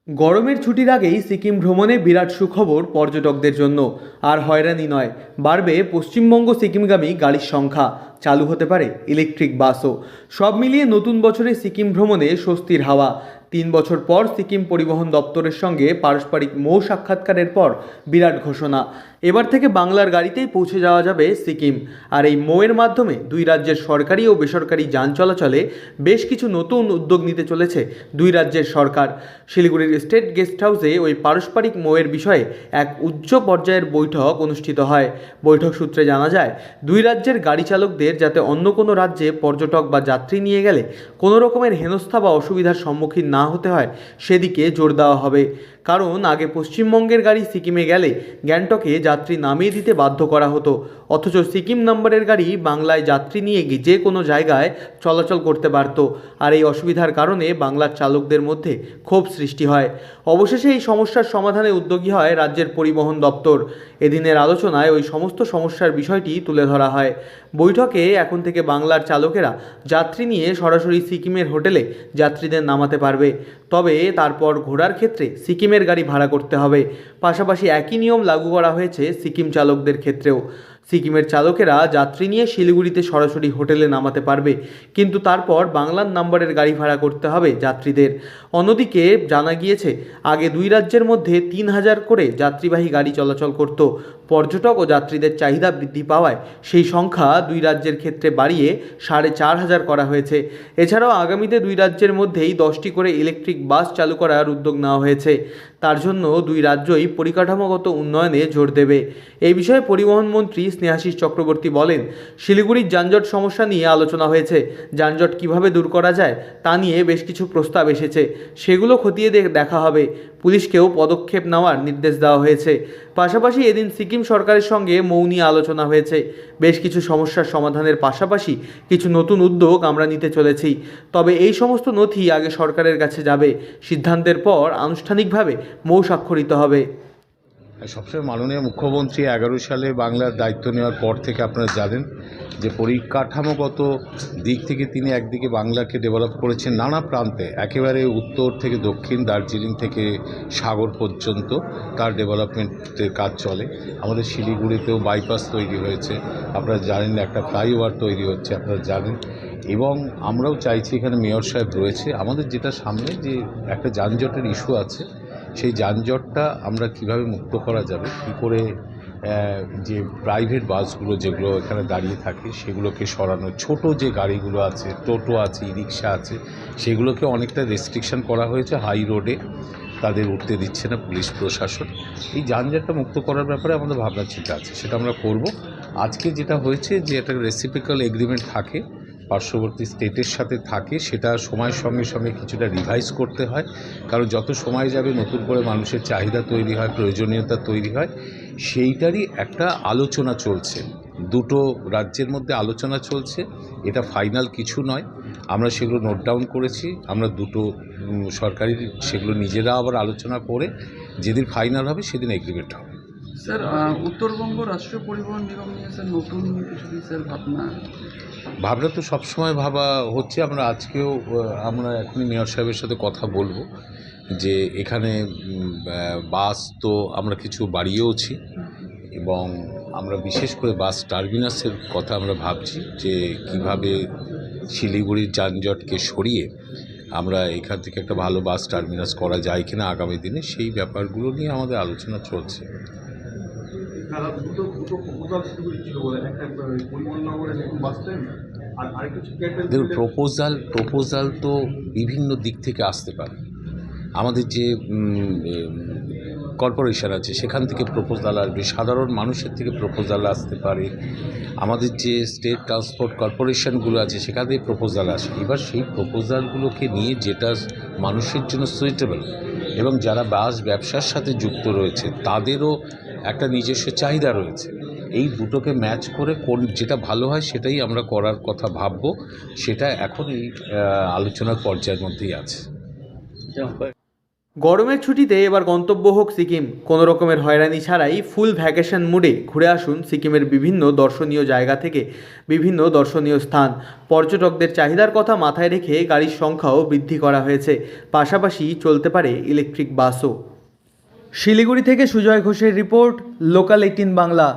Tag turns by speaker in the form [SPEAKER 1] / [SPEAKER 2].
[SPEAKER 1] গরমের ছুটির আগেই সিকিম ভ্রমণে বিরাট সুখবর পর্যটকদের জন্য। আর হয়রানি নয়, বাড়বে পশ্চিমবঙ্গ সিকিমগামী গাড়ির সংখ্যা, চালু হতে পারে ইলেকট্রিক বাসও। সব মিলিয়ে নতুন বছরে সিকিম ভ্রমণে স্বস্তির হাওয়া। 3 বছর পর সিকিম পরিবহন দপ্তরের সঙ্গে পারস্পরিক মৌ সাক্ষাৎকারের পর বিরাট ঘোষণা, এবার থেকে বাংলার গাড়িতেই পৌঁছে যাওয়া যাবে সিকিম। আর এই মৌয়ের মাধ্যমে দুই রাজ্যের সরকারি ও বেসরকারি যান চলাচলে বেশ কিছু নতুন উদ্যোগ নিতে চলেছে দুই রাজ্যের সরকার। শিলিগুড়ির স্টেট গেস্ট হাউসে ওই পারস্পরিক মৌয়ের বিষয়ে এক উচ্চ পর্যায়ের বৈঠক অনুষ্ঠিত হয়। বৈঠক সূত্রে জানা যায়, দুই রাজ্যের গাড়ি চালকদের যাতে অন্য কোনো রাজ্যে পর্যটক বা যাত্রী নিয়ে গেলে কোনো রকমের হেনস্থা বা অসুবিধার সম্মুখীন না হতে হয় সেদিকে জোর দেওয়া হবে। কারণ আগে পশ্চিমবঙ্গের গাড়ি সিকিমে গেলে গ্যাংটকে যাত্রী নামিয়ে দিতে বাধ্য করা হতো, অথচ সিকিম নম্বরের গাড়ি বাংলায় যাত্রী নিয়ে গিয়ে যে কোনো জায়গায় চলাচল করতে পারত। আর এই অসুবিধার কারণে বাংলার চালকদের মধ্যে ক্ষোভ সৃষ্টি হয়। অবশেষে এই সমস্যার সমাধানে উদ্যোগী হয় রাজ্যের পরিবহন দপ্তর। এদিনের আলোচনায় ওই সমস্ত সমস্যার বিষয়টি তুলে ধরা হয়। বৈঠকে এখন থেকে বাংলার চালকেরা যাত্রী নিয়ে সরাসরি সিকিমের হোটেলে যাত্রীদের নামাতে পারবে, তবে তারপর ঘোরার ক্ষেত্রে সিকিমের গাড়ি ভাড়া করতে হবে। পাশাপাশি একই নিয়ম লাগু করা হয়েছে সিকিম চালকদের ক্ষেত্রেও। সিকিমের চালকেরা যাত্রী নিয়ে শিলিগুড়িতে সরাসরি হোটেলে নামাতে পারবে, কিন্তু তারপর বাংলার নম্বরের গাড়ি ভাড়া করতে হবে যাত্রীদের। অন্যদিকে জানা গিয়েছে, আগে দুই রাজ্যের মধ্যে 3000 করে যাত্রীবাহী গাড়ি চলাচল করত। পর্যটক ও যাত্রীদের চাহিদা বৃদ্ধি পাওয়ায় সেই সংখ্যা দুই রাজ্যের ক্ষেত্রে বাড়িয়ে 4500 করা হয়েছে। এছাড়াও আগামীতে দুই রাজ্যের মধ্যেই 10টি করে ইলেকট্রিক বাস চালু করার উদ্যোগ নেওয়া হয়েছে। তার জন্য দুই রাজ্যই পরিকাঠামোগত উন্নয়নে জোর দেবে। এই বিষয়ে পরিবহন মন্ত্রী স্নেহাশিস চক্রবর্তী বলেন, শিলিগুড়ির যানজট সমস্যা নিয়ে আলোচনা হয়েছে। যানজট কিভাবে দূর করা যায় তা নিয়ে বেশ কিছু প্রস্তাব এসেছে, সেগুলো খতিয়ে দেখা হবে। পুলিশকেও পদক্ষেপ নেওয়ার নির্দেশ দেওয়া হয়েছে। পাশাপাশি এদিন সিকিম সরকারের সঙ্গে মৌ নিয়ে আলোচনা হয়েছে। বেশ কিছু সমস্যার সমাধানের পাশাপাশি কিছু নতুন উদ্যোগ আমরা নিতে চলেছি। তবে এই সমস্ত নথি আগে সরকারের কাছে যাবে, সিদ্ধান্তের পর আনুষ্ঠানিকভাবে মৌ স্বাক্ষরিত হবে।
[SPEAKER 2] সবসময় মাননীয় মুখ্যমন্ত্রী 11 সালে বাংলার দায়িত্ব নেওয়ার পর থেকে আপনারা জানেন যে পরিকাঠামোগত দিক থেকে তিনি একদিকে বাংলাকে ডেভেলপ করেছেন নানা প্রান্তে, একেবারে উত্তর থেকে দক্ষিণ, দার্জিলিং থেকে সাগর পর্যন্ত তার ডেভেলপমেন্টের কাজ চলে। আমাদের শিলিগুড়িতেও বাইপাস তৈরি হয়েছে, আপনারা জানেন, একটা ফ্লাইওভার তৈরি হচ্ছে, আপনারা জানেন। এবং আমরাও চাইছি, এখানে মেয়র সাহেব রয়েছে, আমাদের যেটা সামনে যে একটা যানজটের ইস্যু আছে, সেই যানজটটা আমরা কিভাবে মুক্ত করা যাবে, কী করে যে প্রাইভেট বাসগুলো যেগুলো এখানে দাঁড়িয়ে থাকে সেগুলোকে সরানো, ছোট যে গাড়িগুলো আছে, টোটো আছে, ই রিক্সা আছে, সেগুলোকে অনেকটা রেস্ট্রিকশন করা হয়েছে। হাই রোডে তাদের উঠতে দিচ্ছে না পুলিশ প্রশাসন। এই যানজটটা মুক্ত করার ব্যাপারে আমাদের ভাবনা চিন্তা আছে, সেটা আমরা করব। আজকে যেটা হয়েছে যে একটা রেসিপিক্যাল এগ্রিমেন্ট থাকে, পার্শ্ববর্তী স্টেটের সাথে থাকে, সেটা সময়ের সঙ্গে সঙ্গে কিছুটা রিভাইজ করতে হয়, কারণ যত সময় যাবে নতুন করে মানুষের চাহিদা তৈরি হয়, প্রয়োজনীয়তা তৈরি হয়। সেইটারই একটা আলোচনা চলছে, দুটো রাজ্যের মধ্যে আলোচনা চলছে। এটা ফাইনাল কিছু নয়, আমরা সেগুলো নোট ডাউন করেছি। আমরা দুটো সরকারি সেগুলো নিজেরা আবার আলোচনা করে যেদিন ফাইনাল হবে সেদিন এগ্রিমেন্ট হবে।
[SPEAKER 3] স্যার, উত্তরবঙ্গ রাষ্ট্রীয় পরিবহন নিগম নিয়ে স্যার নতুন কিছু স্যার
[SPEAKER 2] ভাবনা তো সবসময় ভাবা হচ্ছে। আমরা আজকেও আমরা এখনই মেয়র সাহেবের সাথে কথা বলবো যে এখানে বাস তো আমরা কিছু বাড়িয়েওছি, এবং আমরা বিশেষ করে বাস টার্মিনাসের কথা আমরা ভাবছি যে কিভাবে শিলিগুড়ির যানজটকে সরিয়ে আমরা এখান থেকে একটা ভালো বাস টার্মিনাস করা যায় কিনা আগামী দিনে, সেই ব্যাপারগুলো নিয়ে আমাদের আলোচনা চলছে। দেখুন, প্রপোজাল তো বিভিন্ন দিক থেকে আসতে পারে। আমাদের যে কর্পোরেশন আছে সেখান থেকে প্রপোজাল আসবে, সাধারণ মানুষের থেকে প্রপোজাল আসতে পারে, আমাদের যে স্টেট ট্রান্সপোর্ট কর্পোরেশনগুলো আছে সেখান থেকে প্রপোজাল আসে। এবার সেই প্রপোজালগুলোকে নিয়ে যেটা মানুষের জন্য সুইটেবল, এবং যারা বাস ব্যবসার সাথে যুক্ত রয়েছে তাদেরও একটা নিজস্ব চাহিদা রয়েছে, এই দুটোকে ম্যাচ করে যেটা ভালো হয় সেটাই আমরা করার কথা ভাববো। সেটা এখন এই আলোচনার পর্যায়ের মধ্যেই আছে।
[SPEAKER 1] গরমের ছুটিতে এবার গন্তব্য হোক সিকিম, কোনো রকমের হয়রানি ছাড়াই ফুল ভ্যাকেশন মুডে ঘুরে আসুন সিকিমের বিভিন্ন দর্শনীয় জায়গা থেকে বিভিন্ন দর্শনীয় স্থান। পর্যটকদের চাহিদার কথা মাথায় রেখে গাড়ির সংখ্যাও বৃদ্ধি করা হয়েছে, পাশাপাশি চলতে পারে ইলেকট্রিক বাসও। শিলিগুড়ি থেকে সুজয় ঘোষের রিপোর্ট, লোকাল 18 বাংলা।